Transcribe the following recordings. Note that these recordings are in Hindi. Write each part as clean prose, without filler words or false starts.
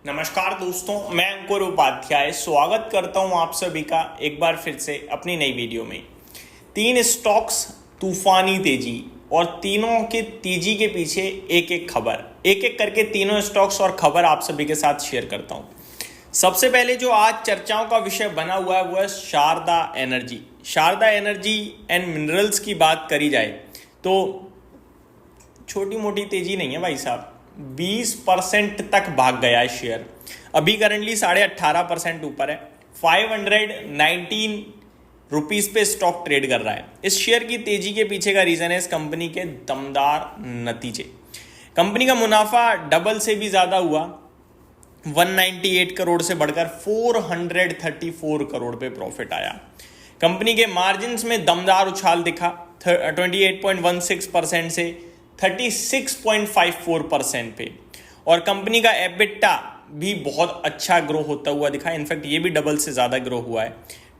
नमस्कार दोस्तों, मैं अंकुर उपाध्याय स्वागत करता हूं आप सभी का एक बार फिर से अपनी नई वीडियो में। तीन स्टॉक्स तूफानी तेजी और तीनों के तेजी के पीछे एक एक खबर, एक एक करके तीनों स्टॉक्स और खबर आप सभी के साथ शेयर करता हूं। सबसे पहले जो आज चर्चाओं का विषय बना हुआ है वो है Sharda energy. Sharda energy and minerals की बात करी जाए तो छोटी मोटी तेजी नहीं है भाई साहब, 20% तक भाग गया है शेयर। अभी करंटली 18.5% ऊपर है। 519 रुपीज पे स्टॉक ट्रेड कर रहा है। इस शेयर की तेजी के पीछे का रीजन है इस कंपनी के दमदार नतीजे। कंपनी का मुनाफा डबल से भी ज्यादा हुआ, 198 करोड़ से बढ़कर 434 करोड़ पे प्रॉफिट आया। कंपनी के मार्जिन्स में दमदार उछाल दिखा, 28.16% से 36.54% पे। और कंपनी का एबिटा भी बहुत अच्छा ग्रो होता हुआ दिखा, इनफैक्ट ये भी डबल से ज्यादा ग्रो हुआ है।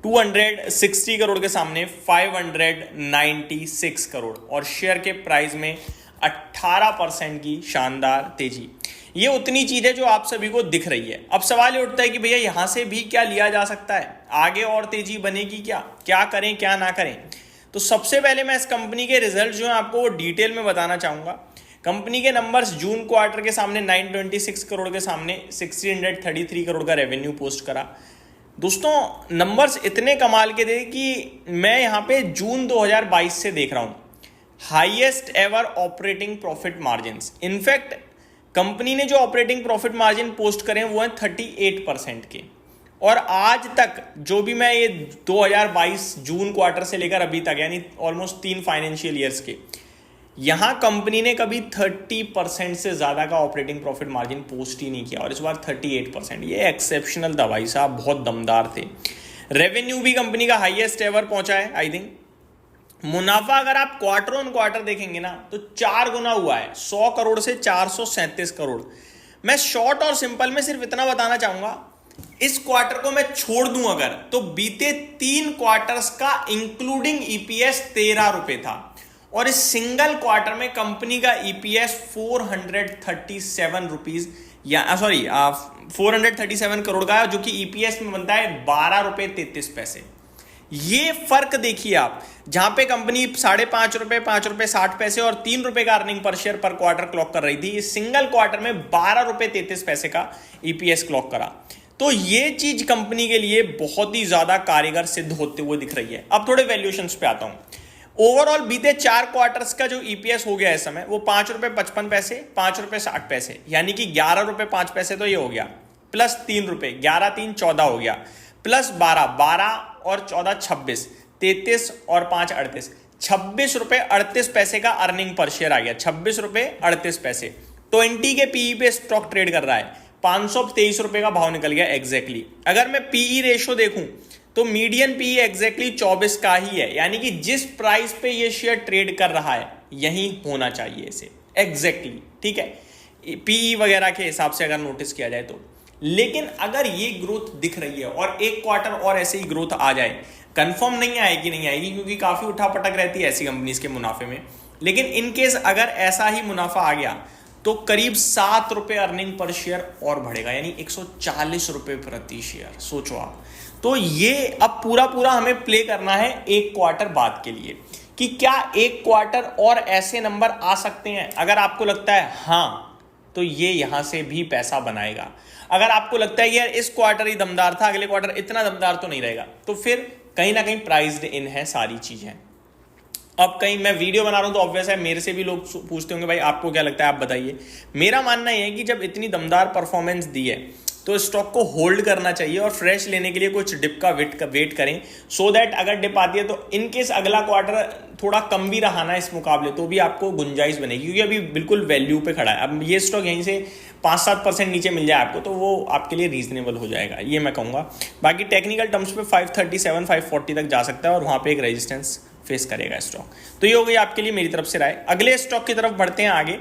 260 करोड़ के सामने 596 करोड़ और शेयर के प्राइस में 18% की शानदार तेजी। ये उतनी चीज है जो आप सभी को दिख रही है। अब सवाल ये उठता है कि भैया यहां से भी क्या लिया जा सकता है, आगे और तेजी बनेगी क्या करें क्या ना करें। तो सबसे पहले मैं इस कंपनी के रिजल्ट जो है आपको वो डिटेल में बताना चाहूंगा। कंपनी के नंबर्स जून क्वार्टर के सामने 926 करोड़ के सामने 1633 करोड़ का रेवेन्यू पोस्ट करा। दोस्तों नंबर्स इतने कमाल के थे कि मैं यहां पे जून 2022 से देख रहा हूं highest ever operating profit margin. In fact company ने जो ऑपरेटिंग प्रॉफिट मार्जिन पोस्ट करे वो है 38% के। और आज तक जो भी मैं ये 2022 जून क्वार्टर से लेकर अभी तक यानी ऑलमोस्ट 3 फाइनेंशियल ईयर्स के, यहां कंपनी ने कभी 30% से ज्यादा का ऑपरेटिंग प्रॉफिट मार्जिन पोस्ट ही नहीं किया और इस बार 38%। ये एक्सेप्शनल था भाई साहब, बहुत दमदार थे। रेवेन्यू भी कंपनी का हाईएस्ट एवर पहुंचा है आई थिंक। मुनाफा अगर आप क्वार्टर ऑन क्वार्टर देखेंगे ना तो 4 गुना हुआ है, 100 करोड़ से 437 करोड़। मैं शॉर्ट और सिंपल में सिर्फ इतना बताना चाहूंगा, इस क्वार्टर को मैं छोड़ दूं अगर तो बीते 3 क्वार्टर्स का इंक्लूडिंग ईपीएस 13 रुपए था और इस सिंगल क्वार्टर में कंपनी का ईपीएस 437 रुपीज या 437 करोड़ का, जो कि ईपीएस में बनता है 12 रुपए 33 पैसे। ये फर्क देखिए आप, जहां पे कंपनी 5.5 रुपए 5 रुपए 60 पैसे और 3 रुपए का अर्निंग पर शेयर पर क्वार्टर क्लॉक कर रही थी, इस सिंगल क्वार्टर में 12 रुपए 33 पैसे का ईपीएस क्लॉक करा। तो ये चीज कंपनी के लिए बहुत ही ज्यादा कारगर सिद्ध होते हुए दिख रही है। अब थोड़े वैल्यूएशंस पे आता हूं। ओवरऑल बीते 4 क्वार्टर्स का जो ईपीएस हो गया इस समय वो 5 रुपए 55 पैसे 5 रुपए 60 पैसे, यानी कि 11 रुपए 5 पैसे तो ये हो गया, प्लस 3 रुपए 11 3 14 हो गया, प्लस 12 और 14 26, 33 और 5 38, 26 रुपए 38 पैसे का अर्निंग पर शेयर आ गया। 26 रुपए 38 पैसे 20 के पीई पे स्टॉक ट्रेड कर रहा है। 523 रुपए का भाव निकल गया एग्जैक्टली। अगर मैं पीई रेशो देखूं तो मीडियन पीई एग्जैक्टली 24 का ही है, यानी कि जिस प्राइस पे ये शेयर ट्रेड कर रहा है यही होना चाहिए इसे एग्जैक्टली, ठीक है, पीई वगैरह के हिसाब से अगर नोटिस किया जाए तो। लेकिन अगर ये ग्रोथ दिख रही है और एक क्वार्टर और ऐसे ही ग्रोथ आ जाए, कंफर्म नहीं आएगी नहीं आएगी क्योंकि काफी उठापटक रहती है ऐसी कंपनीज के मुनाफे में, लेकिन इनकेस अगर ऐसा ही मुनाफा आ गया तो करीब 7 रुपए अर्निंग पर शेयर और बढ़ेगा, यानी 140 रुपए प्रति शेयर। सोचो आप। तो ये अब पूरा हमें प्ले करना है एक क्वार्टर बाद के लिए कि क्या एक क्वार्टर और ऐसे नंबर आ सकते हैं। अगर आपको लगता है हाँ तो ये यहां से भी पैसा बनाएगा। अगर आपको लगता है यार इस क्वार्टर ही दमदार था, अगले क्वार्टर इतना दमदार तो नहीं रहेगा, तो फिर कहीं ना कहीं प्राइस्ड इन है सारी चीजें। अब कहीं मैं वीडियो बना रहा हूं तो ऑब्वियस है मेरे से भी लोग पूछते होंगे भाई आपको क्या लगता है, आप बताइए। मेरा मानना यह है कि जब इतनी दमदार परफॉर्मेंस दी है तो स्टॉक को होल्ड करना चाहिए और फ्रेश लेने के लिए कुछ डिप का वेट करें, सो दैट अगर डिप आती है तो इनकेस अगला क्वार्टर थोड़ा कम भी रहा ना इस मुकाबले तो भी आपको गुंजाइश बनेगी, क्योंकि अभी बिल्कुल वैल्यू पे खड़ा है। अब ये स्टॉक यहीं से 5-7% नीचे मिल जाए आपको तो वो आपके लिए रीजनेबल हो जाएगा, ये मैं कहूंगा। बाकी टेक्निकल टर्म्स पे 537 540 तक जा सकता है और वहां पे एक रेजिस्टेंस फेस करेगा स्टॉक। तो ये हो गई आपके लिए मेरी तरफ से राय। अगले स्टॉक की तरफ बढ़ते हैं आगे।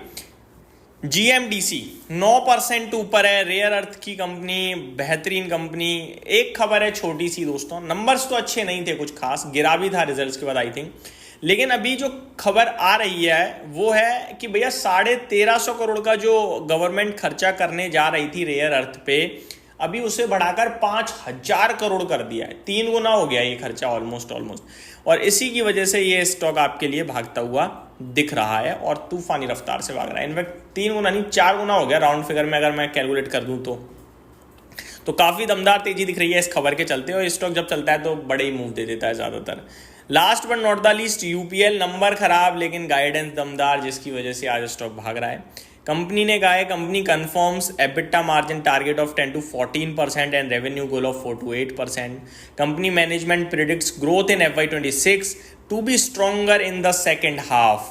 जीएमडीसी 9% ऊपर है, रेयर अर्थ की कंपनी, बेहतरीन कंपनी। एक खबर है छोटी सी दोस्तों, नंबर्स तो अच्छे नहीं थे कुछ खास, गिरा भी था रिजल्ट्स के बाद आई थिंक, लेकिन अभी जो खबर आ रही है वो है कि भैया 1350 करोड़ का जो गवर्नमेंट खर्चा करने जा रही थी रेयर अर्थ पे, अभी उसे बढ़ाकर 5000 करोड़ कर दिया है। 3 गुना हो गया ये खर्चा ऑलमोस्ट। और इसी की वजह से ये स्टॉक आपके लिए भागता हुआ दिख रहा है और तूफानी रफ्तार से भाग रहा है। इनफैक्ट 3 गुना नहीं 4 गुना हो गया राउंड फिगर में, अगर मैं कैलकुलेट कर दूं तो काफ़ी दमदार तेजी दिख रही है इस खबर के चलते। और स्टॉक जब चलता है तो बड़े ही मूव दे देता है ज़्यादातर। Last but not the least UPL, number खराब लेकिन गाइडेंस दमदार, जिसकी वजह से आज स्टॉक भाग रहा है। कंपनी ने कहा है company confirms EBITDA margin target of 10 to 14% and revenue goal of 4 to 8%। Company management predicts growth in FY26 to be stronger in the second half,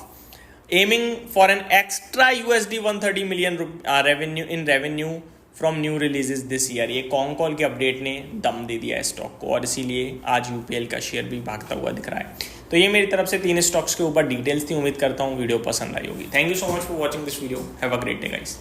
aiming for an extra $130 million revenue from new releases this year. ये कॉन कॉल के अपडेट ने दम दे दिया है स्टॉक को और इसीलिए आज यूपीएल का शेयर भी भागता हुआ दिख रहा है। तो ये मेरी तरफ से 3 स्टॉक्स के ऊपर डिटेल्स थी। उम्मीद करता हूँ वीडियो पसंद आई होगी। Thank you so much for watching this video. Have a great day guys.